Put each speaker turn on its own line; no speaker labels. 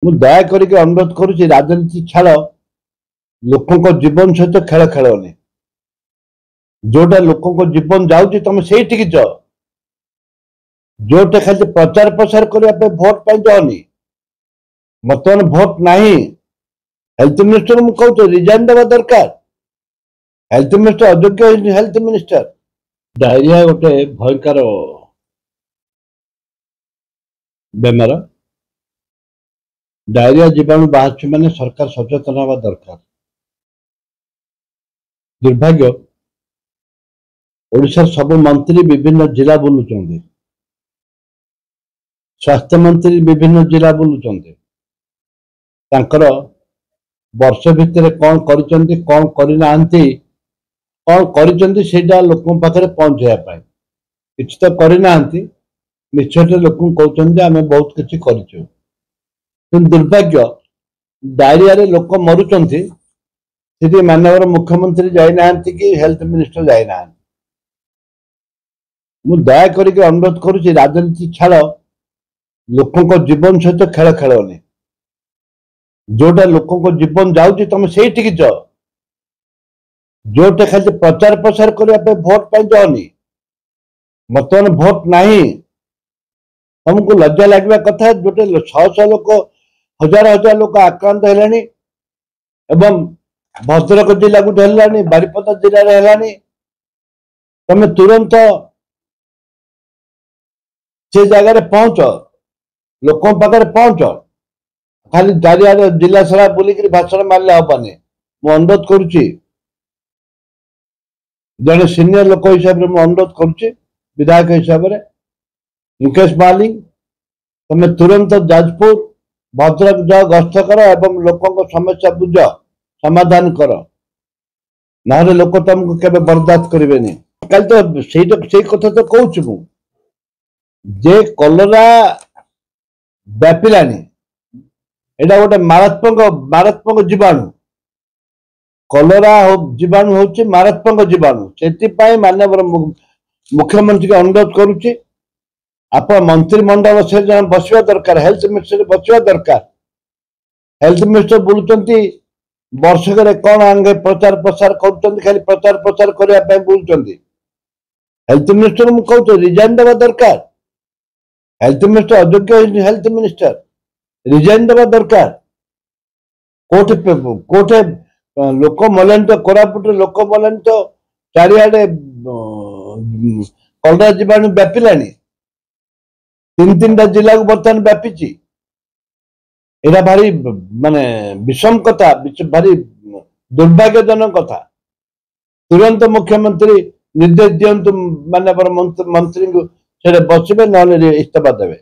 ମୁଁ ଦୟା କରିକି ଅନୁରୋଧ କରୁଛି ରାଜନୀତି ଛାଡ଼ ଲୋକଙ୍କ ଜୀବନ ସହିତ ଖେଳ ଖେଳନି। ଯୋଉଟା ଲୋକଙ୍କ ଜୀବନ ଯାଉଛି ତମେ ସେଇଠିକି ଯାଅ। ଯୋଉଟା ଖାଲି ପ୍ରଚାର ପ୍ରସାର କରିବା ପାଇଁ ଭୋଟ ପାଇଁ ଯାଅନି। ବର୍ତ୍ତମାନ ଭୋଟ ନାହିଁ। हेल्थ मिनिस्टर ମୁଁ କହୁଛି ରିଜାଇନ୍ ଦେବା ଦରକାର। हेल्थ मिनिस्टर अयोग्य ହେଇନି। हेल्थ मिनिस्टर डायरिया गोटे भयंकर बेमार। डायरिया जीवाणु बाहर माने सरकार सचेतन हवा दरकार। दुर्भाग्य ओडिशा सब मंत्री विभिन्न जिला बुलुचंदी। स्वास्थ्य मंत्री विभिन्न जिला बुलुचंदी। तांकर वर्ष भितर कौन करिचंदी कौन करिनांती कौन करिचंदी सेटा लोकन पाखरे पहुंचाया पाए किछ तो करिनांती। मिछटे लोकन कहउचंदी आमे बहुत किछि करिछु। दुर्भाग्य डायरिया रे लोक मरुचंती। सेठी माननीय मुख्यमंत्री जाई नांती कि हेल्थ मिनिस्टर जाई नांती। मु दया करके अनुरोध करुछि राजनीति छाड़ लोकंक जीवन सहित खेल खेलनी। जोटा लोकंक जीवन जाउछि तमे सेठिक जाओ। जोटा खाली प्रचार प्रसार करबा पे भोट पाई जाओनी। वर्तमान भोट नहीं। तुमको लज्जा लगवा कथा गोटे 600 लोक हजार हजार लोक आक्रांत हेलानी एवं भद्रक जिला को हेलानी बारिपदा जिले में हेलानी। तमे तुरंत से जगह पहुंच लोकों पाखे पहुंच। खाली चारियाडे जिला सारा बुलिक भाषण मारले हेनी। मु अनुरोध करुच्ची जड़े सीनियर लोक हिसाब से अनुरोध करुच्ची विधायक हिसाब से मुकेश मालिक तमे तुरंत जाजपुर भद्रक जाओ गस्त कर एवं लोकों समस्या बुझ समाधान कर ना लोक तुमको केबे बर्दाश्त करेंगे। कल तो से कथा तो कहूँ मु जे कलरा व्यापिलानी एटा गोटे मारात्मक जीवाणु। कलरा जीवाणु हूँ मारात्मक जीवाणु। से माननीय मुख्यमंत्री को अनुरोध करुच्ची आप मंत्रिमंडल से बसवा दरकार। हेल्थ मिनिस्टर बसवा दरकार। हेल्थ मिनिस्टर बुलुचंती वर्षक कौन आगे प्रचार प्रसार कर खाली प्रचार प्रसार करने बुलुचंती। हेल्थ मिनिस्टर मु कहूँ रिजाइन देवा दरकार। हेल्थ मिनिस्टर अयोग्य ହେଇନି। हेल्थ मिनिस्टर रिजाइन देवा दरकार। कोठे लोक मलेन तो कोरापुट लोक मलेन तो चारियाडे कलरा जीवाणु व्यापिलानी। 3-3टा जिला को बर्तमान व्यापी। एटा भारी माने विषम कथा भारी दुर्भाग्यजनक कथा। तुरंत मुख्यमंत्री निर्देश दिंतु माननीय मंत्री को बसवे ना इस्तीफा देवे।